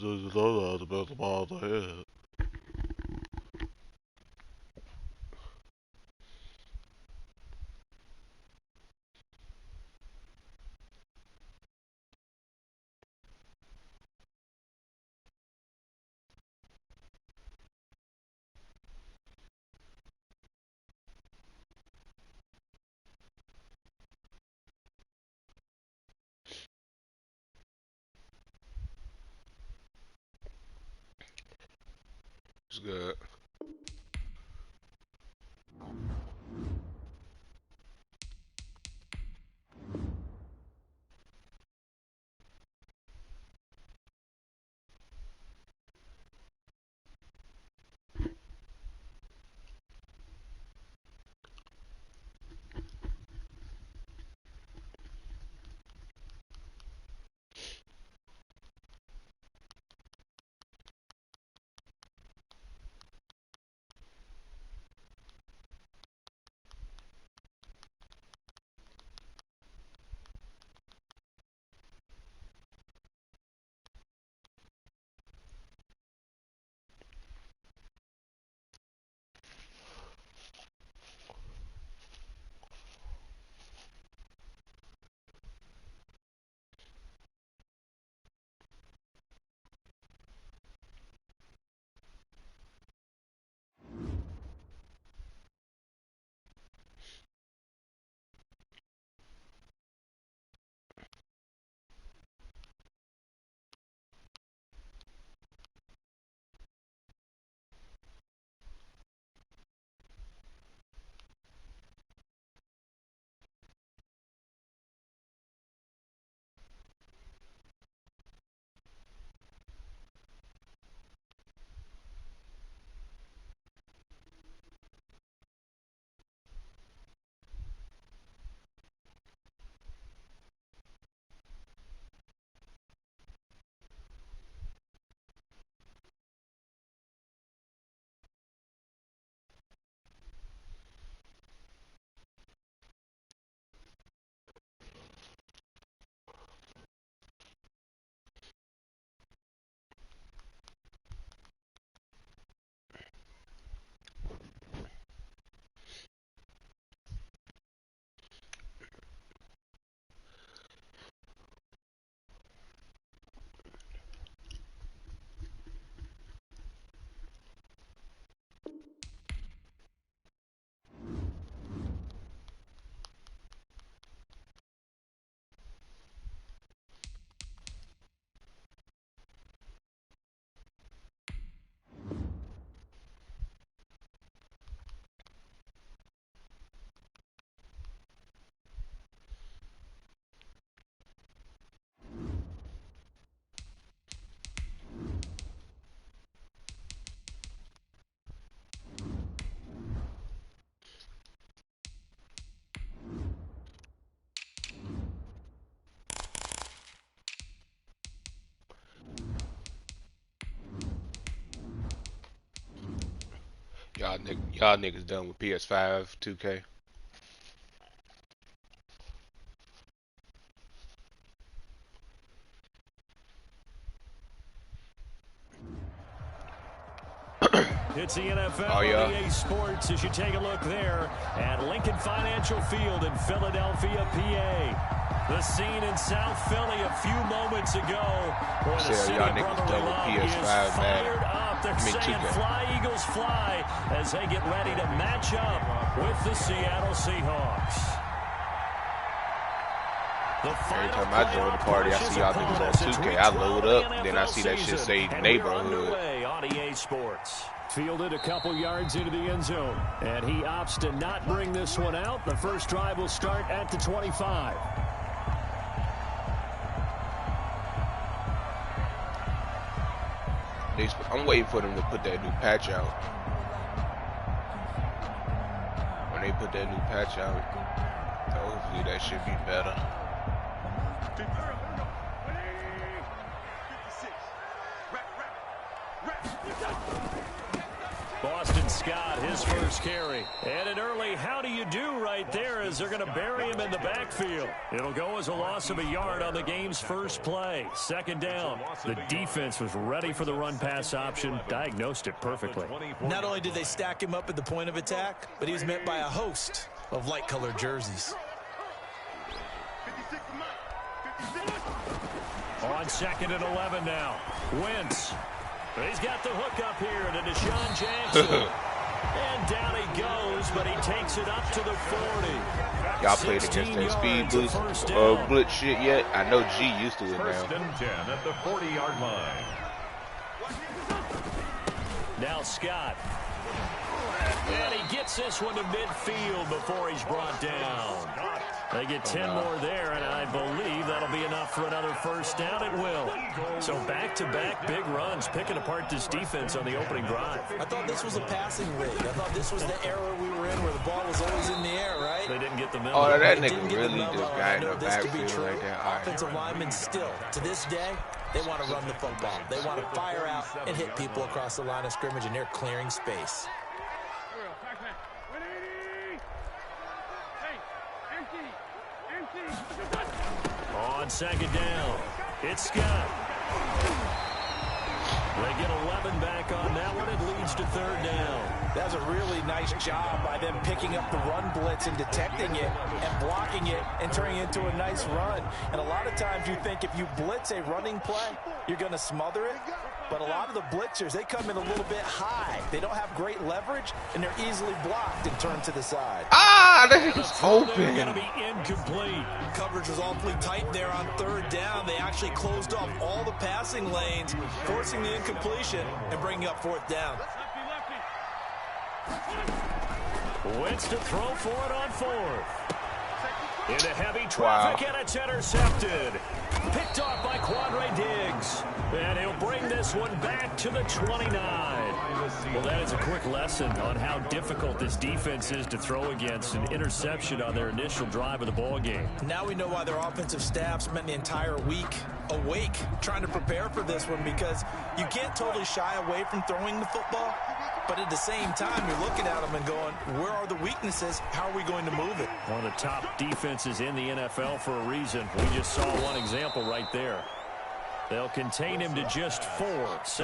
you know that about the ball of the head. It's good. Y'all niggas done with PS5, 2K. It's the NFL Oh, yeah. EA Sports as you take a look there at Lincoln Financial Field in Philadelphia, PA. The scene in South Philly a few moments ago where the city y'all of niggas brotherly done with love PS5, is fired man. up. They're saying 2K. fly, Eagles, fly as they get ready to match up with the Seattle Seahawks. Every time I join the party, I see y'all niggas on 2K. I load up, then I see that shit say neighborhood. On EA Sports. Fielded a couple yards into the end zone, and he opts to not bring this one out. The first drive will start at the 25. I'm waiting for them to put that new patch out. When they put that new patch out, hopefully that should be better. Boston Scott, his first carry. And an early how do you do right there as they're going to bury him in the backfield. It'll go as a loss of a yard on the game's first play. Second down. The defense was ready for the run-pass option, diagnosed it perfectly. Not only did they stack him up at the point of attack, but he was met by a host of light-colored jerseys. On 2nd and 11 now. Wentz. He's got the hook up here to Deshaun Jackson. And down he goes, but he takes it up to the 40. Y'all played against that speed boost blitz shit yet? I know G used to it now. 1st and 10 at the 40-yard line. Now Scott. And he gets this one to midfield before he's brought down. They get 10 more there, and I believe that'll be enough for another first down. It will. So back-to-back big runs, picking apart this defense on the opening drive. I thought this was a passing league. I thought this was the era we were in where the ball was always in the air, right? They didn't get the memo. Oh, that nigga really just got in the backfield like that. Offensive linemen still, to this day, they want to run the football. They want to fire out and hit people across the line of scrimmage, and they're clearing space. On 2nd down, it's Scott. They get 11 back on that one. It leads to 3rd down. That was a really nice job by them picking up the run blitz and detecting it and blocking it and turning it into a nice run. And a lot of times you think if you blitz a running play, you're going to smother it. But a lot of the blitzers, they come in a little bit high. They don't have great leverage, and they're easily blocked and turned to the side. Ah, that is open. Going to be incomplete. Coverage was awfully tight there on 3rd down. They actually closed off all the passing lanes, forcing the incompletion and bringing up 4th down. Wentz to throw for it on 4th. Into heavy traffic, and it's intercepted. Picked off by Quandre Diggs. And he'll bring this one back to the 29. Well, that is a quick lesson on how difficult this defense is to throw against. An interception on their initial drive of the ball game. Now we know why their offensive staff spent the entire week awake trying to prepare for this one, because you can't totally shy away from throwing the football. But at the same time, you're looking at them and going, where are the weaknesses? How are we going to move it? One of the top defenses in the NFL for a reason. We just saw one example right there. They'll contain him to just 4.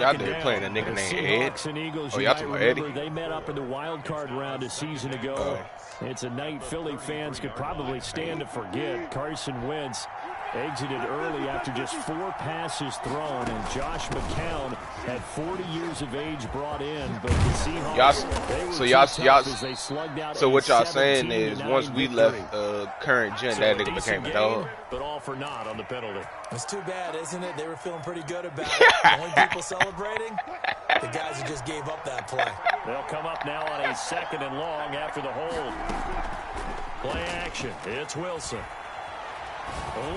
Y'all there playing a nigga named Ed? And Eagles, oh, y'all talking about Eddie? They met up in the wild card round a season ago. It's a night Philly fans could probably stand to forget. Carson Wentz exited early after just 4 passes thrown, and Josh McCown had 40 years of age brought in, but the Seahawks, so what y'all saying is once we left current gen, that nigga became a dog. But all for naught on the penalty. It's too bad, isn't it? They were feeling pretty good about it. The only people celebrating, the guys who just gave up that play. They'll come up now on a 2nd and long after the hold. Play action. It's Wilson.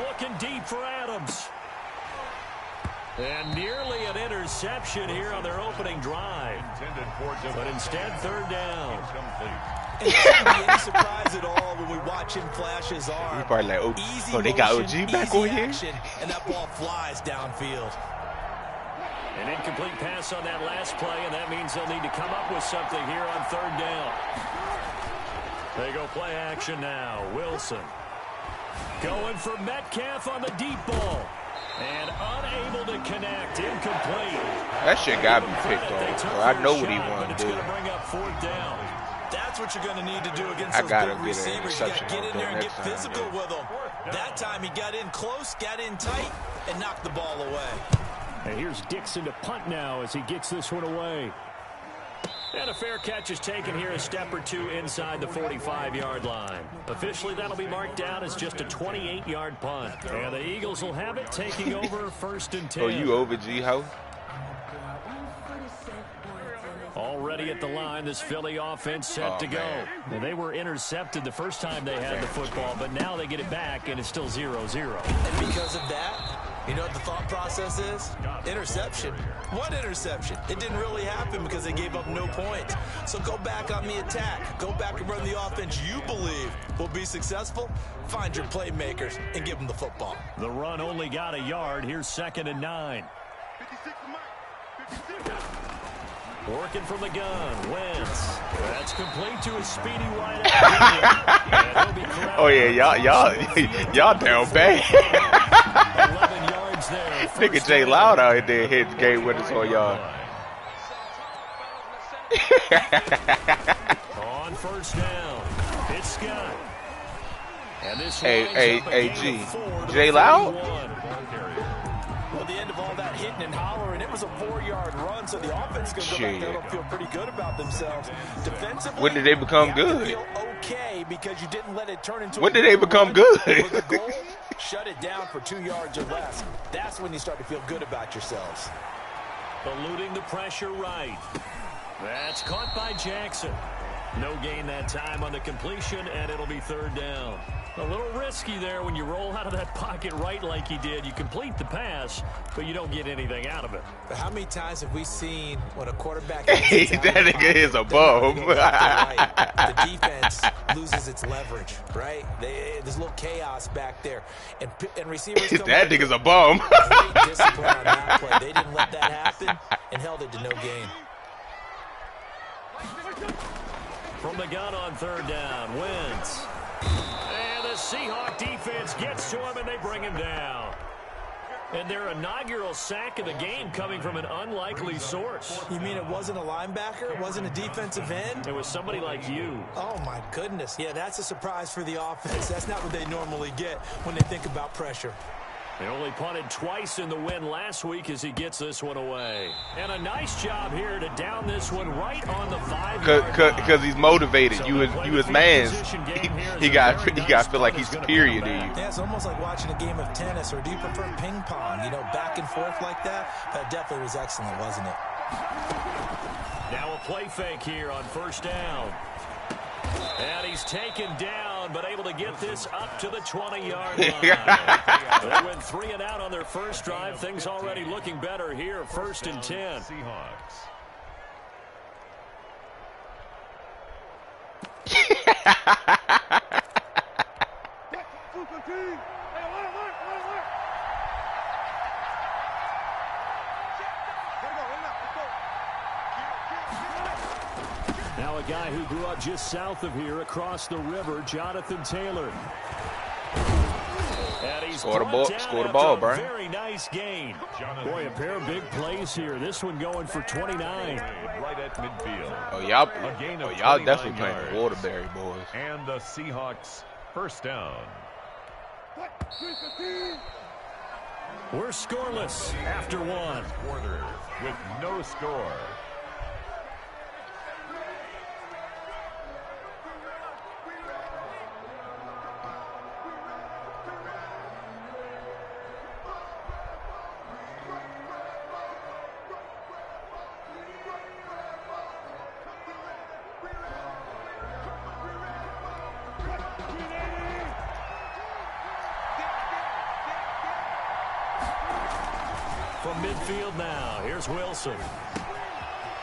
Looking deep for Adams. And nearly an interception here on their opening drive. But instead, 3rd down. It shouldn't be any surprise at all when we watch him flash his arm. He's probably like, oh, they got OG back on here? And that ball flies downfield. An incomplete pass on that last play, and that means they'll need to come up with something here on 3rd down. They go play action now. Wilson. Going for Metcalf on the deep ball. And unable to connect. Incomplete. That shit got me picked off. So I know what he wanted to do. Bring up 4th down. That's what you're going to need to do against those big receivers. You got to get in there and get physical with them. That time he got in close, got in tight, and knocked the ball away. And here's Dixon to punt now as he gets this one away. And a fair catch is taken here, a step or two inside the 45-yard line. Officially, that'll be marked down as just a 28-yard punt. And the Eagles will have it, taking over 1st and 10. Oh, you over, G-Ho? Already at the line, this Philly offense set to go. And they were intercepted the first time they had the football, but now they get it back, and it's still 0-0. And because of that, you know what the thought process is? Interception. What interception? It didn't really happen because they gave up no points. So go back on the attack. Go back and run the offense you believe will be successful. Find your playmakers and give them the football. The run only got a yard. Here's 2nd and 9. Working from the gun, Wentz. That's complete to a speedy wide out. Oh yeah, y'all down bad. 11 yards there. Nigga Jay Loud out there hitting game with us on y'all. On first down, it's Scott. And this G. Jay Loud? Well, the end of all that hitting and hollering, it was a 4-yard run, so the offense is going to go back there and feel pretty good about themselves. Defensively, when did they become good? Feel okay because you didn't let it turn into when did they become good? The goal, shut it down for 2 yards or less. That's when you start to feel good about yourselves. Eluding the pressure right. That's caught by Jackson. No gain that time on the completion, and it'll be third down. A little risky there when you roll out of that pocket right like he did. You complete the pass, but you don't get anything out of it. But how many times have we seen when a quarterback hey, that nigga is a bum. The defense loses its leverage, right? There's a little chaos back there. And receivers that nigga's a bum. Great discipline on that play. They didn't let that happen and held it to no gain. From the gun on third down, Wentz. And the Seahawk defense gets to him, and they bring him down. And their inaugural sack of the game coming from an unlikely source. You mean it wasn't a linebacker? It wasn't a defensive end? It was somebody like you. Oh, my goodness. Yeah, that's a surprise for the offense. That's not what they normally get when they think about pressure. They only punted twice in the win last week as he gets this one away. And a nice job here to down this one right on the 5-yard line. Because he's motivated. You his man. He got to feel like he's superior to you. Yeah, it's almost like watching a game of tennis, or do you prefer ping pong? You know, back and forth like that? That definitely was excellent, wasn't it? Now a play fake here on first down. And he's taken down, but able to get this up to the 20-yard line. They went 3 and out on their first drive. Things already looking better here. 1st and 10. Seahawks. Now a guy who grew up just south of here across the river, Jonathan Taylor. And he's score the ball, Brian. Very nice gain. Boy, a pair of big plays here. This one going for 29. Right at midfield. Oh, y'all definitely playing the Waterbury boys. And the Seahawks first down. We're scoreless after one. Quarter with no score. From midfield now, here's Wilson.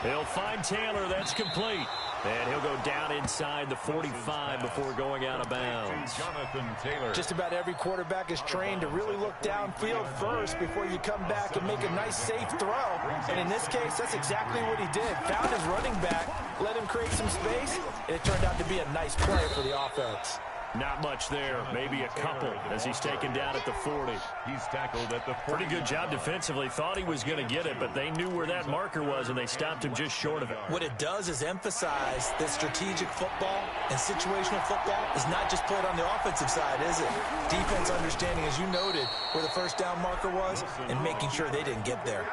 He'll find Taylor, that's complete. And he'll go down inside the 45 before going out of bounds. Jonathan Taylor. Just about every quarterback is trained to really look downfield first before you come back and make a nice, safe throw. And in this case, that's exactly what he did. Found his running back, let him create some space, and it turned out to be a nice play for the offense. Not much there, maybe a couple as he's taken down at the 40. He's tackled at the 40. Pretty good job defensively. Thought he was going to get it, but they knew where that marker was, and they stopped him just short of it. What it does is emphasize that strategic football and situational football is not just played on the offensive side, is it? Defense understanding, as you noted, where the first down marker was and making sure they didn't get there.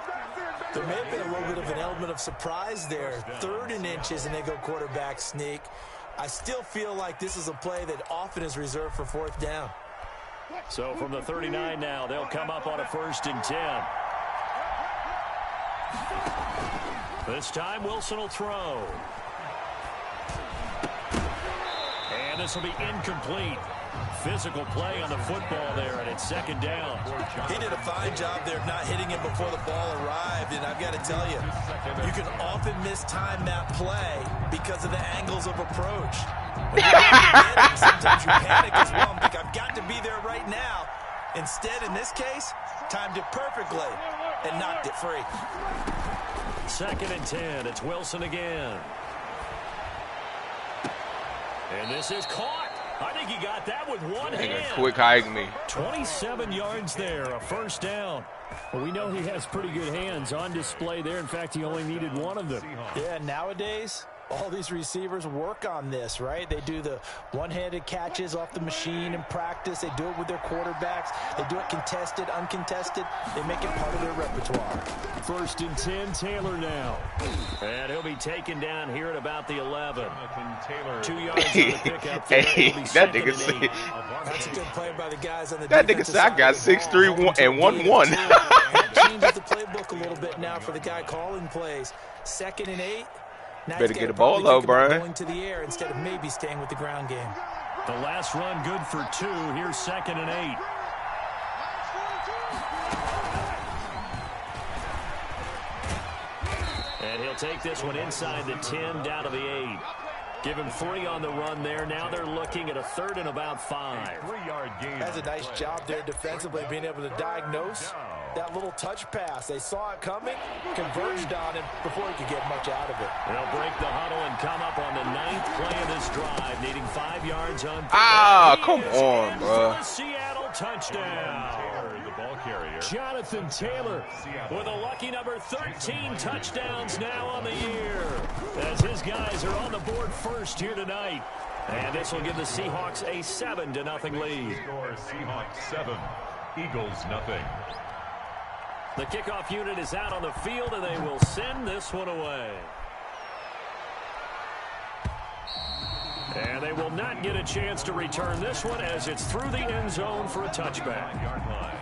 There may have been a little bit of an element of surprise there. 3rd and inches, and they go quarterback sneak. I still feel like this is a play that often is reserved for 4th down. So from the 39 now, they'll come up on a 1st and 10. This time, Wilson will throw. And this will be incomplete. Physical play on the football there, and it's 2nd down. He did a fine job there of not hitting him before the ball arrived, and I've got to tell you, you can often mistime that play because of the angles of approach. When you're getting, sometimes you panic as well and think, I've got to be there right now. Instead, in this case, timed it perfectly and knocked it free. 2nd and 10. It's Wilson again. And this is caught. I think he got that with one hand. Quick hike me. 27 yards there, a 1st down. Well, we know he has pretty good hands on display there. In fact, he only needed one of them. Yeah, nowadays, all these receivers work on this, right? They do the one-handed catches off the machine in practice. They do it with their quarterbacks. They do it contested, uncontested. They make it part of their repertoire. 1st and 10, Taylor now. And he'll be taken down here at about the 11. Taylor. 2 yards on the pickup there. Hey, that nigga said. That's a good play by the guys on the That nigga said I got 6'3" and 1'1". Changes the playbook a little bit now for the guy calling plays. 2nd and 8. Now Better get a ball low, Brian. Going to the air instead of maybe staying with the ground game. The last run good for 2. Here's 2nd and 8. And he'll take this one inside the 10, down to the 8. Give him 3 on the run there. Now they're looking at a 3rd and about 5. 3-yard gain. That's a nice job there defensively, being able to diagnose that little touch pass. They saw it coming, converged on it before he could get much out of it. They'll break the huddle and come up on the 9th play of this drive, needing 5 yards on. Ah, come on, bro. Seattle touchdown. Taylor, the ball carrier. Jonathan Taylor With a lucky number 13 touchdowns now on the year. As his guys are on the board first here tonight. And this will give the Seahawks a 7-0 lead. Score Seahawks 7, Eagles nothing. The kickoff unit is out on the field, and they will send this one away. And they will not get a chance to return this one as it's through the end zone for a touchback. 9-yard line.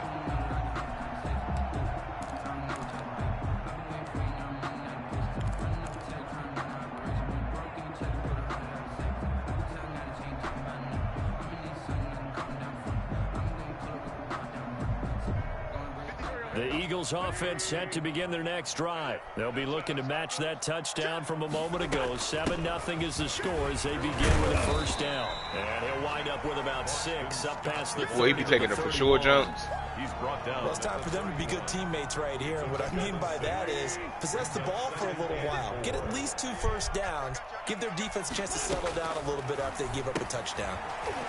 The Eagles offense set to begin their next drive. They'll be looking to match that touchdown from a moment ago. 7-0 is the score as they begin with a 1st down. And he'll wind up with about 6 up past the 30. Well, he be taking the for sure jumps. He's brought down. Well, it's time for them to be good teammates right here. And what I mean by that is possess the ball for a little while. Get at least 2 1st downs. Give their defense a chance to settle down a little bit after they give up a touchdown.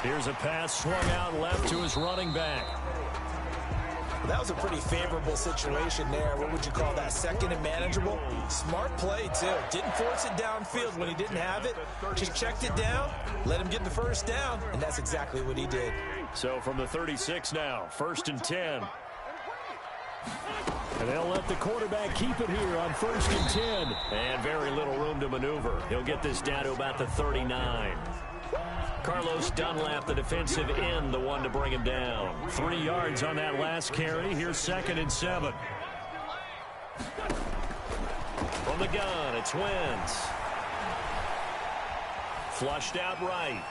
Here's a pass swung out left to his running back. That was a pretty favorable situation there. What would you call that? 2nd and manageable? Smart play, too. Didn't force it downfield when he didn't have it. Just checked it down, let him get the 1st down, and that's exactly what he did. So from the 36 now, 1st and 10. And they'll let the quarterback keep it here on 1st and 10. And very little room to maneuver. He'll get this down to about the 39. Carlos Dunlap, the defensive end, the one to bring him down. 3 yards on that last carry. Here's 2nd and 7. From the gun, it's Wentz. Flushed out right.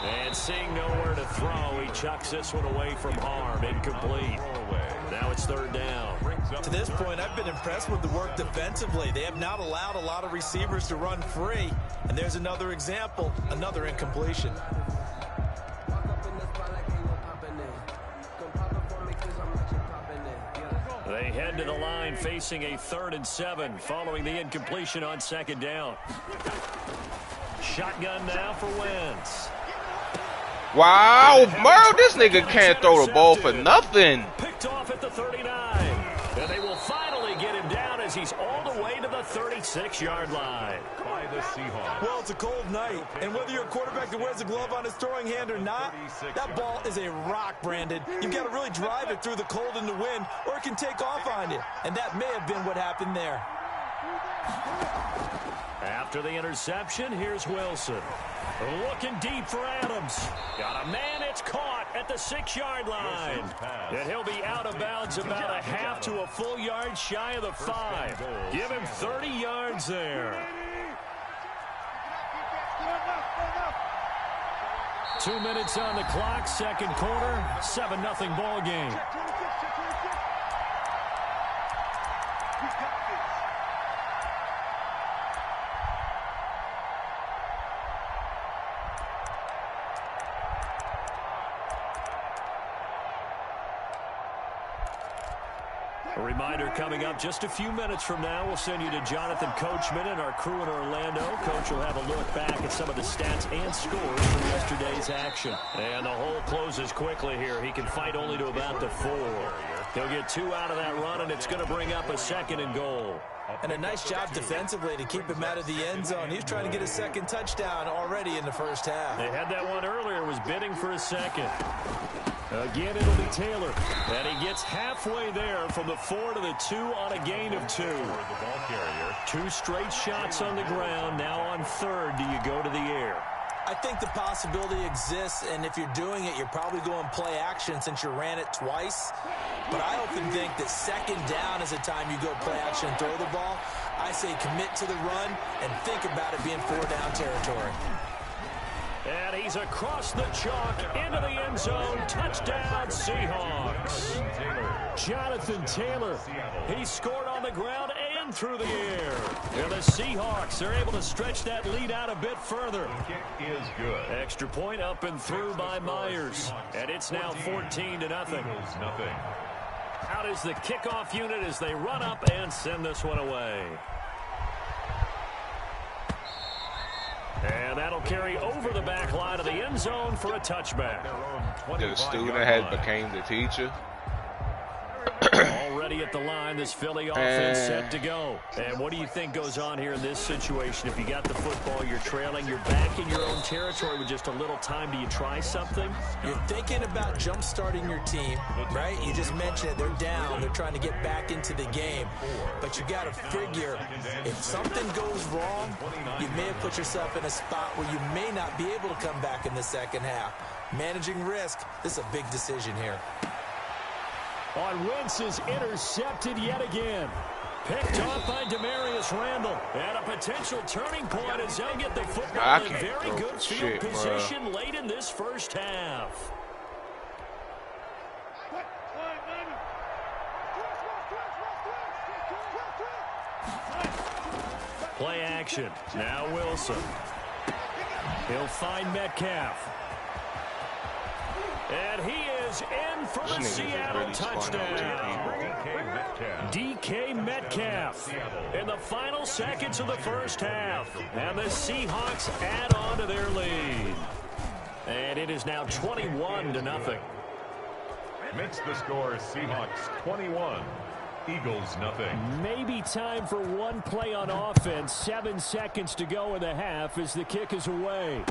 And seeing nowhere to throw, he chucks this one away from harm. Incomplete. Now it's 3rd down. To this point, I've been impressed with the work defensively. They have not allowed a lot of receivers to run free. And there's another example, another incompletion. They head to the line facing a 3rd and 7 following the incompletion on 2nd down. Shotgun now for Wentz. Wow, Merle, this nigga can't throw the ball for nothing. Picked off at the 39. And they will finally get him down as he's all the way to the 36-yard line. By the Seahawks. Well, it's a cold night, and whether you're a quarterback that wears a glove on his throwing hand or not, that ball is a rock, Brandon. You've got to really drive it through the cold and the wind, or it can take off on you. And that may have been what happened there. After the interception, here's Wilson. Looking deep for Adams. Got a man, it's caught at the 6-yard line. And he'll be out of bounds about a half to a full yard shy of the 5. Give him 30 yards there. 2 minutes on the clock, 2nd quarter, 7-0 ball game. A reminder coming up just a few minutes from now, we'll send you to Jonathan Coachman and our crew in Orlando. Coach will have a look back at some of the stats and scores from yesterday's action. And the hole closes quickly here. He can fight only to about the 4. He'll get 2 out of that run, and it's going to bring up a 2nd and goal. And a nice job defensively to keep him out of the end zone. He's trying to get a 2nd touchdown already in the first half. They had that one earlier, was bidding for a 2nd. Again, it'll be Taylor. And he gets halfway there from the 4 to the 2 on a gain of 2. The ball carrier. 2 straight shots on the ground. Now on 3rd, do you go to the air? I think the possibility exists, and if you're doing it, you're probably going play action since you ran it twice. But I often think that 2nd down is the time you go play action and throw the ball. I say commit to the run and think about it being 4-down territory. And he's across the chalk into the end zone. Touchdown, Seahawks. Jonathan Taylor. He scored on the ground and through the air. And the Seahawks are able to stretch that lead out a bit further. Kick is good. Extra point up and through by Myers. And it's now 14-0. Eagles nothing. Out is the kickoff unit as they run up and send this one away. And that'll carry over the back line of the end zone for a touchback. The student has became the teacher. Already at the line, this Philly offense set to go. And what do you think goes on here in this situation? If you got the football, you're trailing, you're back in your own territory with just a little time. Do you try something? You're thinking about jump-starting your team, right? You just mentioned it. They're down. They're trying to get back into the game. But you got to figure if something goes wrong, you may have put yourself in a spot where you may not be able to come back in the second half. Managing risk, this is a big decision here. On Wentz is intercepted yet again. Picked off by Demarius Randall. And a potential turning point as they'll get the football in very good field position late in this first half. Play action. Now Wilson. He'll find Metcalf. And he is in for the Seattle touchdown. DK Metcalf in the final seconds of the first half. And the Seahawks add on to their lead. And it is now 21-0. Makes the score Seahawks 21. Eagles nothing. Maybe time for one play on offense. 7 seconds to go in the half as the kick is away.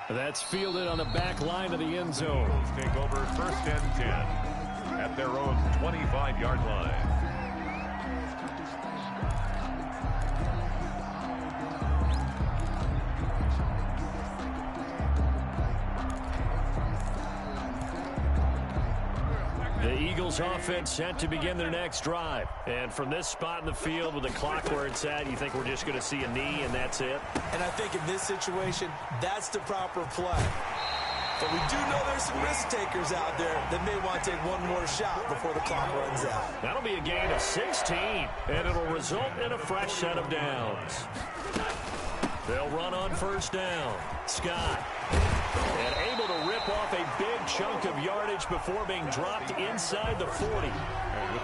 That's fielded on the back line of the end zone. Eagles take over 1st and 10 at their own 25-yard line. The Eagles offense set to begin their next drive. And from this spot in the field with the clock where it's at, you think we're just going to see a knee and that's it? And I think in this situation, that's the proper play. But we do know there's some risk takers out there that may want to take one more shot before the clock runs out. That'll be a gain of 16, and it'll result in a fresh set of downs. They'll run on 1st down. Scott. And able to rip off a big chunk of yardage before being dropped inside the 40.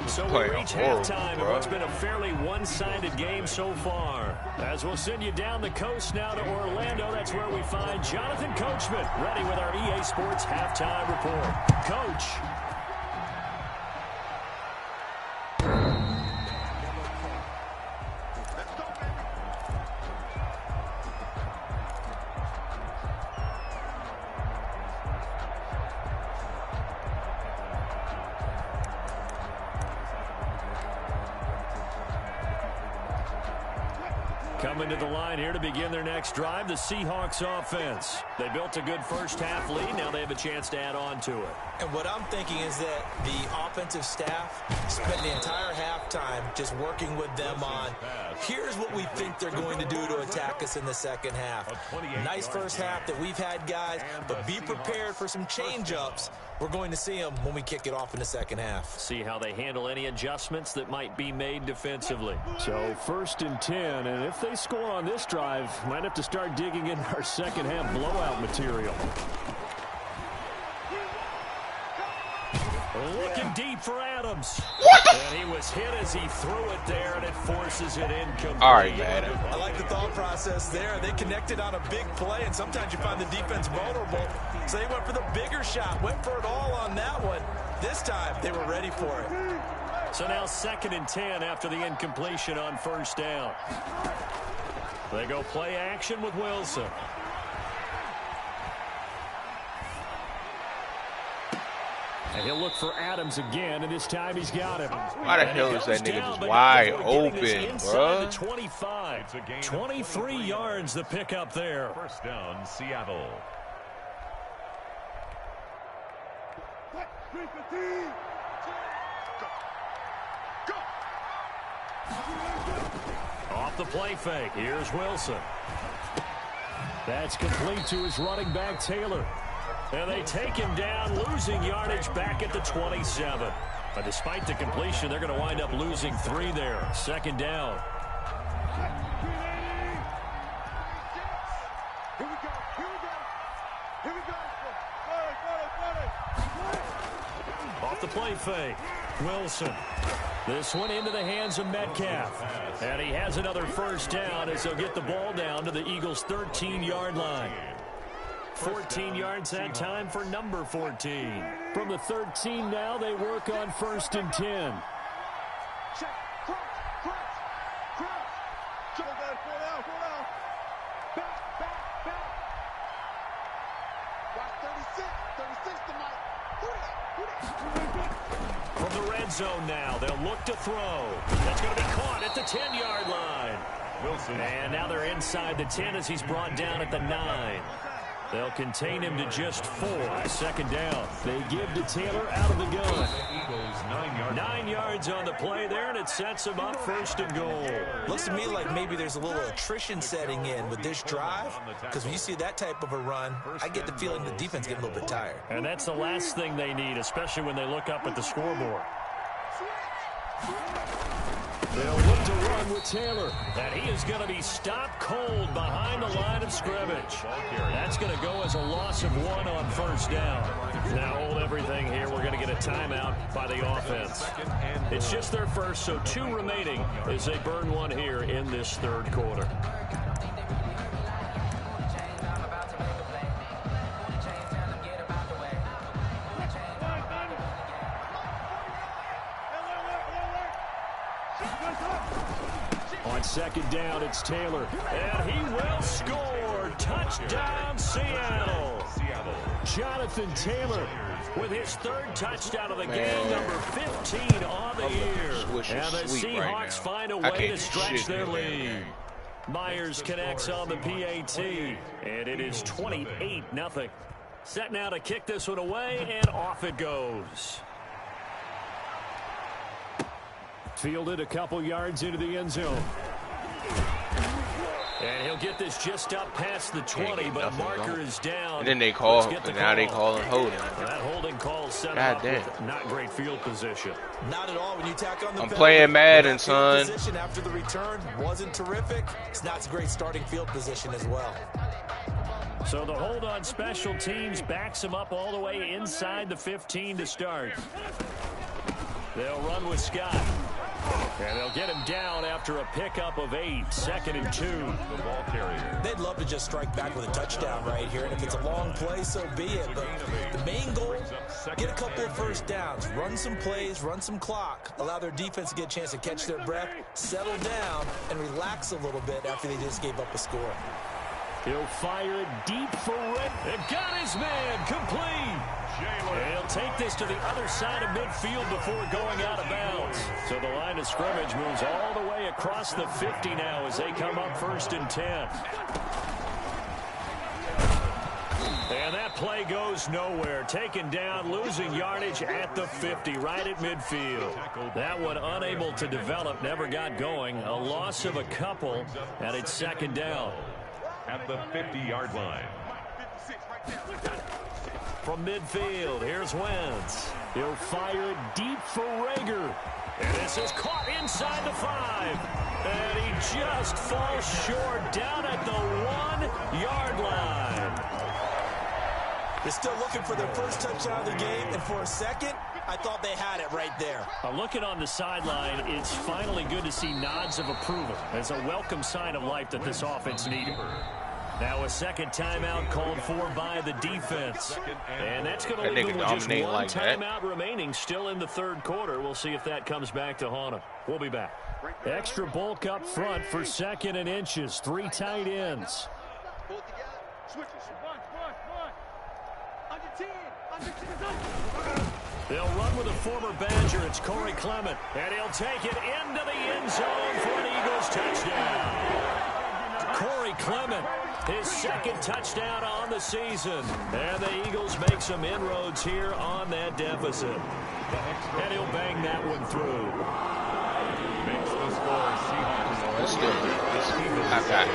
So we reach halftime in what's been a fairly one-sided game so far. As we'll send you down the coast now to Orlando, that's where we find Jonathan Coachman, ready with our EA Sports Halftime Report. Coach. Coming to the line here to begin their next drive, the Seahawks offense. They built a good first half lead. Now they have a chance to add on to it. And what I'm thinking is that the offensive staff spent the entire halftime just working with them on, here's what we think they're going to do to attack us in the second half. Nice first half that we've had, guys, but be prepared for some change-ups. We're going to see them when we kick it off in the second half. See how they handle any adjustments that might be made defensively. So 1st and 10, and if they score on this drive, might have to start digging in our second half blowout material. Looking deep for Adams. What the? And he was hit as he threw it there, and it forces it incomplete. All right, Madden. I like the thought process there. They connected on a big play, and sometimes you find the defense vulnerable. So they went for the bigger shot, went for it all on that one. This time, they were ready for it. So now 2nd and 10 after the incompletion on 1st down. They go play action with Wilson. And he'll look for Adams again, and this time he's got him. Why the hell is that nigga just wide open, bro? 25, 23 yards the pickup there. 1st down, Seattle. Off the play fake, here's Wilson. That's complete to his running back, Taylor. And they take him down, losing yardage back at the 27. But despite the completion, they're going to wind up losing 3 there. 2nd down. Off the play fake, Wilson. This one into the hands of Metcalf. And he has another 1st down as they'll get the ball down to the Eagles' 13-yard line. 14 yards that time for number 14. From the 13 now, they work on 1st and 10. From the red zone now, they'll look to throw. That's going to be caught at the 10-yard line. Wilson. And now they're inside the 10 as he's brought down at the 9. They'll contain him to just 4. 2nd down. They give to Taylor out of the gun. Eagles 9 yards. 9 yards on the play there, and it sets him up 1st and goal. Looks to me like maybe there's a little attrition setting in with this drive, because when you see that type of a run, I get the feeling the defense getting a little bit tired. And that's the last thing they need, especially when they look up at the scoreboard. They'll look to run with Taylor. And he is going to be stopped cold behind the line of scrimmage. That's going to go as a loss of 1 on 1st down. Now hold everything here. We're going to get a timeout by the offense. It's just their first, so 2 remaining as they burn 1 here in this 3rd quarter. On 2nd down, it's Taylor. And he will score. Touchdown, Seattle. Jonathan Taylor with his 3rd touchdown of the game, number 15 on the year. And the Seahawks find a way to stretch their lead. Myers connects on the PAT. And it is 28-0. Set now to kick this one away, and off it goes. Fielded a couple yards into the end zone. And he'll get this just up past the 20, but a marker is down. And then they call, and now they call him holding. That holding call set up with not great field position. Not at all when you tack on the I'm playing Madden, son. Position after the return wasn't terrific. It's not a great starting field position as well. So the hold on special teams backs him up all the way inside the 15 to start. They'll run with Scott. And they'll get him down after a pickup of 8, 2nd and 2. The ball carrier. They'd love to just strike back with a touchdown right here, and if it's a long play, so be it. But the main goal, get a couple of 1st downs, run some plays, run some clock, allow their defense to get a chance to catch their breath, settle down, and relax a little bit after they just gave up a score. He'll fire it deep for Rick. And got his man complete. And he'll take this to the other side of midfield before going out of bounds. So the line of scrimmage moves all the way across the 50 now as they come up 1st and 10. And that play goes nowhere. Taken down, losing yardage at the 50, right at midfield. That one unable to develop, never got going. A loss of a couple, and it's 2nd down. At the 50-yard line. From midfield, here's Wentz. He'll fire it deep for Rager. And this is caught inside the 5. And he just falls short down at the 1-yard line. They're still looking for their first touchdown of the game, and for a second, I thought they had it right there. Looking on the sideline, it's finally good to see nods of approval. It's a welcome sign of life that this offense needed. Now a second timeout called for by the defense. And that's going to leave them with just one timeout remaining still in the third quarter. We'll see if that comes back to haunt them. We'll be back. Extra bulk up front for 2nd and inches. 3 tight ends. They'll run with a former Badger. It's Corey Clement. And he'll take it into the end zone for an Eagles touchdown. Corey Clement, his 2nd touchdown on the season. And the Eagles make some inroads here on that deficit. And he'll bang that one through. Makes the score Seahawks. Let's do it. I got it.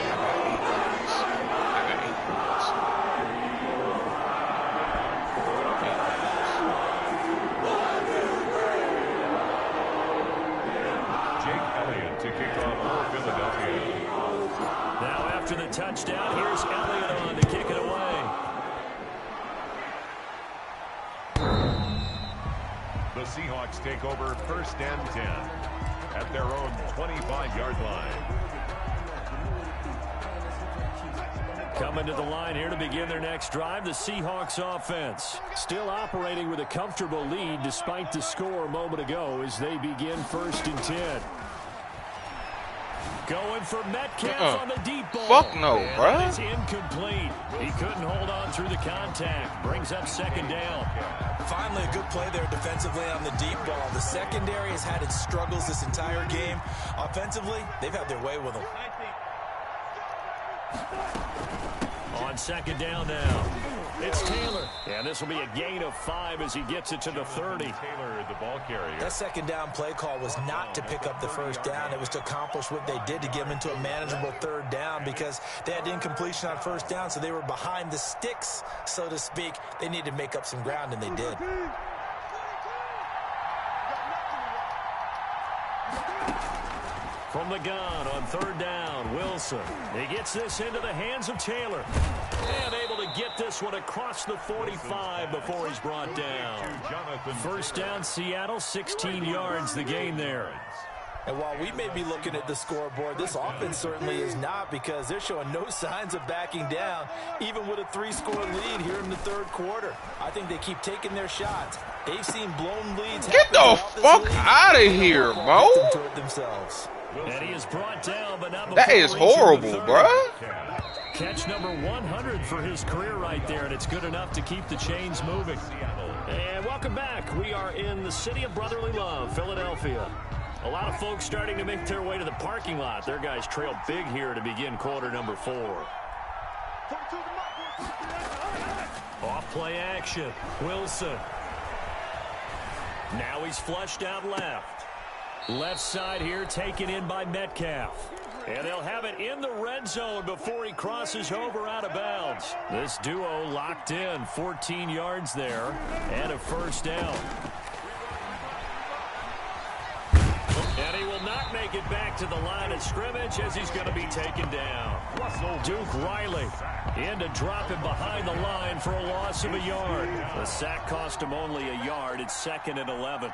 After the touchdown, here's Elliott on to kick it away. The Seahawks take over 1st and 10 at their own 25-yard line. Coming to the line here to begin their next drive, the Seahawks offense. Still operating with a comfortable lead despite the score a moment ago as they begin 1st and 10. Going for Metcalf on the deep ball. Fuck no, bro. It's incomplete. He couldn't hold on through the contact. Brings up 2nd down. Finally, a good play there defensively on the deep ball. The secondary has had its struggles this entire game. Offensively, they've had their way with them. On 2nd down now, it's Taylor. And this will be a gain of 5 as he gets it to the 30. Taylor, the ball carrier. That 2nd down play call was not to pick up the 1st down. It was to accomplish what they did to get them into a manageable 3rd down because they had incompletion on 1st down, so they were behind the sticks, so to speak. They needed to make up some ground, and they did. From the gun on 3rd down, Wilson. He gets this into the hands of Taylor. And able to get this one across the 45 before he's brought down. 1st down, Seattle, 16 yards the gain there. And while we may be looking at the scoreboard, this offense certainly is not because they're showing no signs of backing down, even with a 3-score lead here in the 3rd quarter. I think they keep taking their shots. They've seen blown leads. Get the fuck out of here, bro. And he is brought down, but not that is horrible, bruh. Catch number 100 for his career right there, and it's good enough to keep the chains moving. And welcome back. We are in the city of brotherly love, Philadelphia. A lot of folks starting to make their way to the parking lot. Their guys trail big here to begin quarter number 4. Off play action. Wilson. Now he's flushed out left. Left side here taken in by Metcalf. And they'll have it in the red zone before he crosses over out of bounds. This duo locked in, 14 yards there, and a 1st down. And he will not make it back to the line of scrimmage as he's going to be taken down. Duke Riley in to drop him behind the line for a loss of a yard. The sack cost him only a yard. It's 2nd and 11.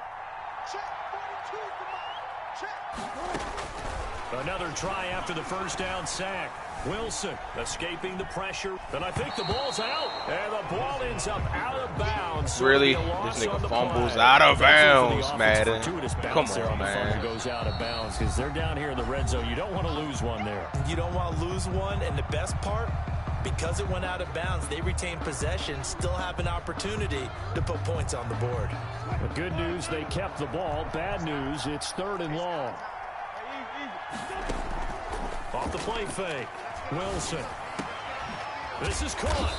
Another try after the 1st down sack. Wilson escaping the pressure. And I think the ball's out. And the ball ends up out of bounds. Really? This nigga fumbles out of bounds, Madden. Come on, man. Goes out of bounds because they're down here in the red zone. You don't want to lose one there. You don't want to lose one. And the best part, because it went out of bounds, they retain possession, still have an opportunity to put points on the board. The good news, they kept the ball. Bad news, it's 3rd and long. Off the play fake. Wilson. This is caught.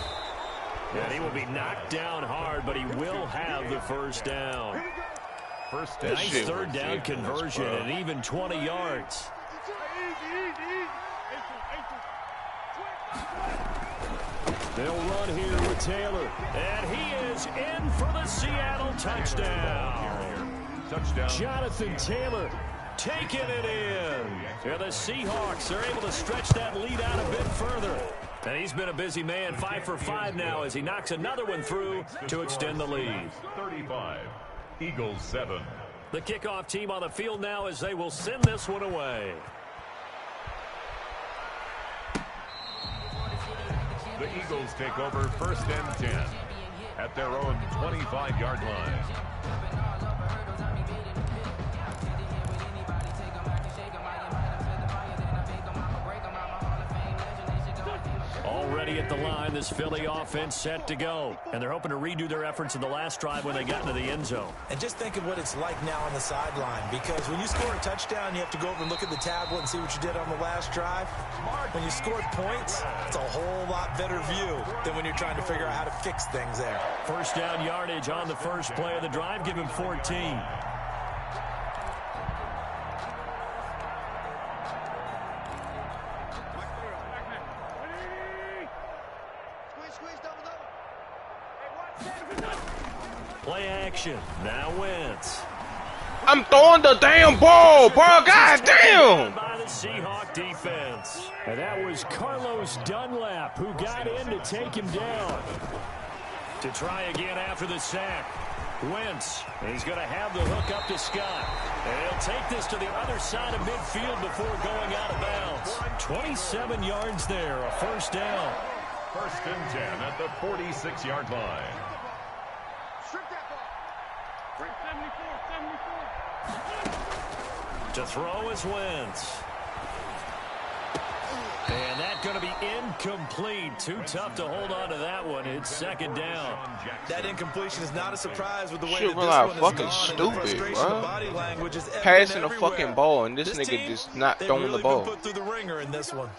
And he will be knocked down hard, but he will have the 1st down. Nice 3rd down conversion and even 20 yards. They'll run here with Taylor. And he is in for the Seattle touchdown. Jonathan Taylor taking it in. And the Seahawks are able to stretch that lead out a bit further. And he's been a busy man, 5 for 5 now as he knocks another one through to extend the lead. 35. Eagles 7. The kickoff team on the field now as they will send this one away. The Eagles take over 1st and 10 at their own 25-yard line. Already at the line, this Philly offense set to go. And they're hoping to redo their efforts in the last drive when they got into the end zone. And just think of what it's like now on the sideline, because when you score a touchdown, you have to go over and look at the tablet and see what you did on the last drive. When you scored points, it's a whole lot better view than when you're trying to figure out how to fix things there. First down yardage on the first play of the drive. Give him 14. Play action. Now Wentz. I'm throwing the damn ball, bro. God damn. By the Seahawk defense. And that was Carlos Dunlap who got in to take him down. To try again after the sack. Wentz. He's going to have the hook up to Scott. And he'll take this to the other side of midfield before going out of bounds. 27 yards there. A first down. 1st and 10 at the 46-yard line. To throw is Wentz. And that's going to be incomplete. Too tough to hold on to that one. It's 2nd down. That incompletion is not a surprise with the way Shit, that real this fucking one is stupid, bro. body language is Passing a everywhere. fucking ball, and this nigga team, just not they've throwing really the ball. been put through the ringer in this one.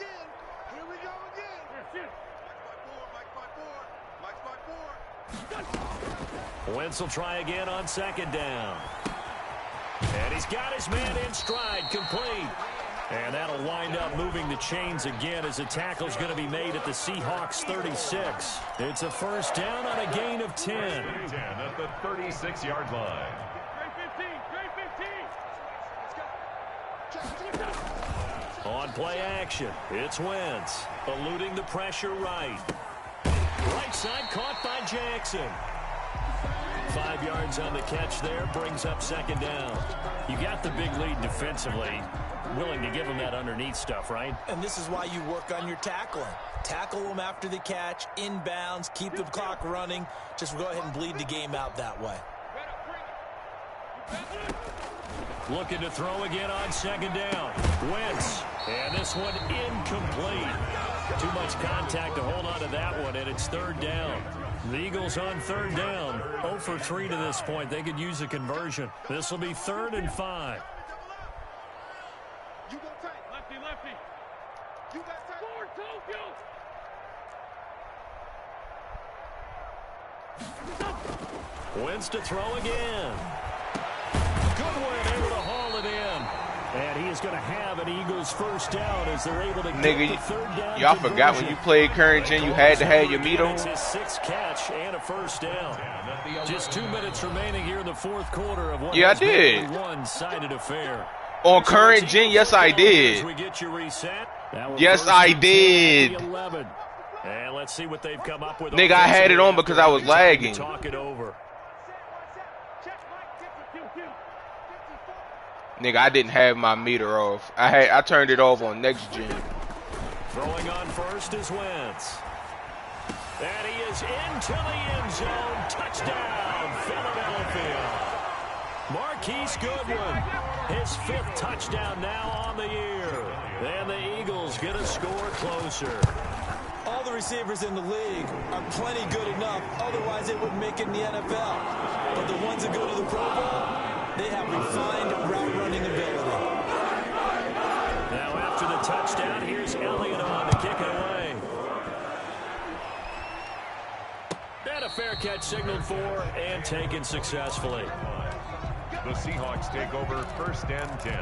Wentz will try again on 2nd down. And he's got his man in stride, complete. And that'll wind up moving the chains again as a tackle's going to be made at the Seahawks 36. It's a first down on a gain of 10. 10 at the 36-yard line. On play action, it's Wentz, eluding the pressure right. Right side caught by Jackson. 5 yards on the catch there, brings up 2nd down. You got the big lead defensively. Willing to give them that underneath stuff, right? And this is why you work on your tackling. Tackle them after the catch, inbounds, keep the clock running. Just go ahead and bleed the game out that way. Looking to throw again on 2nd down. Wentz. And this one incomplete. Too much contact to hold on to that one, and it's 3rd down. The Eagles on 3rd down. 0 for 3 to this point. They could use a conversion. This will be 3rd and 5. You go tight. Lefty, lefty. You got tight. Forward, Tokyo. Wentz to throw again. Good one, able to haul it in. And he is going to have an Eagles first down as they're able to get the 3rd down. Y'all forgot when you played current gen, you had to have your meat on? It's his 6th catch and a first down. Just 2 minutes remaining here in the 4th quarter of what I did. A one-sided affair. On current gen, yes, I did. We get you reset. Yes, I did. 11. And let's see what they've come up with. Nigga, I had it on because I was lagging. Talk it over. Nigga, I didn't have my meter off. I turned it off on next gen. Throwing on first is Wentz. And he is into the end zone. Touchdown, Philadelphia. Marquise Goodwin, his 5th touchdown now on the year. And the Eagles get a score closer. All the receivers in the league are plenty good enough. Otherwise, they wouldn't make it in the NFL. But the ones that go to the Pro Bowl, they have refined route running ability. Now after the touchdown, here's Elliott on to kick it away. And a fair catch signaled for and taken successfully. The Seahawks take over 1st and 10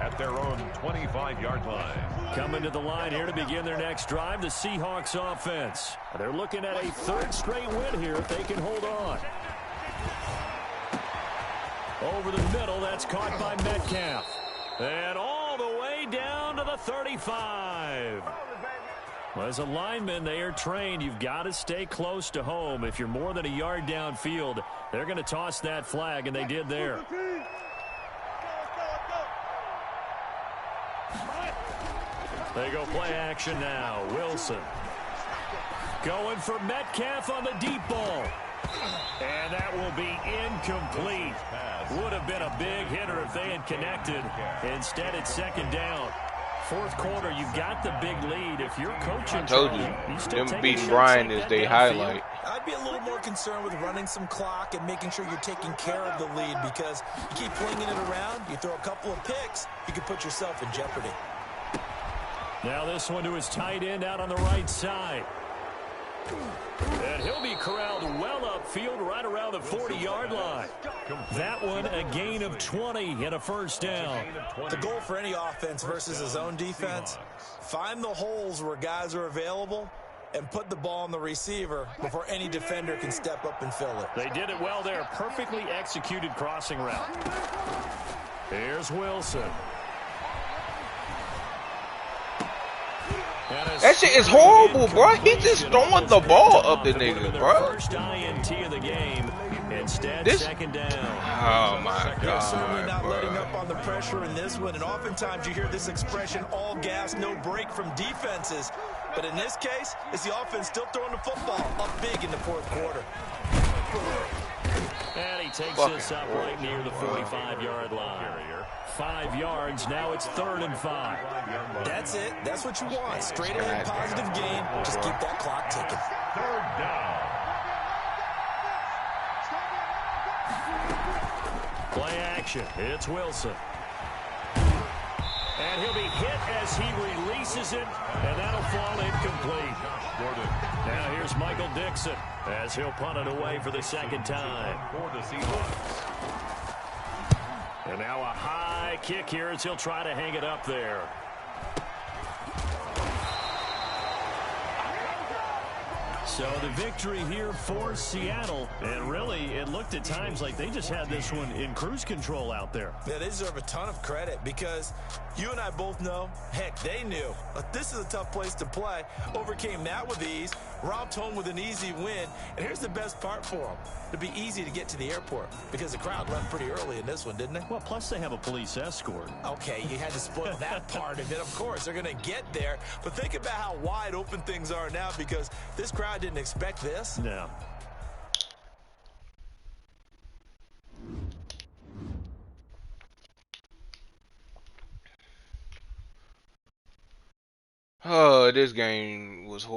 at their own 25-yard line. Coming to the line here to begin their next drive, the Seahawks offense. They're looking at a 3rd straight win here if they can hold on. Over the middle, that's caught by Metcalf. And all the way down to the 35. Well, as a lineman, they are trained. You've got to stay close to home. If you're more than a yard downfield, They're going to toss that flag, and they did there. They go play action now. Wilson going for Metcalf on the deep ball. And that will be incomplete. Would have been a big hitter if they had connected. Instead, it's second down. Fourth quarter, you've got the big lead. If you're coaching, I told you, them beating Brian is their highlight. I'd be a little more concerned with running some clock and making sure you're taking care of the lead, because you keep flinging it around, you throw a couple of picks, you could put yourself in jeopardy. Now this one to his tight end out on the right side. And he'll be corralled well upfield right around the 40-yard line. That one a gain of 20 and a first down. The goal for any offense versus his own defense, find the holes where guys are available and put the ball on the receiver before any defender can step up and fill it. They did it well there. Perfectly executed crossing route. Here's Wilson. That shit is horrible, bro. He just throwing the ball up the nigga, bro. First INT of the game. Instead, second down. Oh my They're certainly God, not bro. letting up on the pressure in this one, and oftentimes you hear this expression, all gas, no break from defenses. But in this case, it's the offense still throwing the football up big in the fourth quarter. And he takes this up right near the 45-yard line. 5 yards, now it's 3rd and 5. That's it. That's what you want. Straight ahead, positive gain. Just keep that clock ticking. 3rd down. Play action. It's Wilson. And he'll be hit as he releases it, and that'll fall incomplete. Now here's Michael Dixon as he'll punt it away for the second time. For the Seahawks. And now a high kick here as he'll try to hang it up there. So the victory here for Seattle. And really, it looked at times like they just had this one in cruise control out there. Yeah, they deserve a ton of credit, because you and I both know, heck, they knew. But this is a tough place to play. Overcame that with ease, romped home with an easy win. And here's the best part for them. It'd be easy to get to the airport, because the crowd left pretty early in this one, didn't they? Well, plus they have a police escort. Okay, you had to spoil that part of it. Of course, they're going to get there. But think about how wide open things are now, because this crowd didn't expect this. No. Oh, this game was horrible.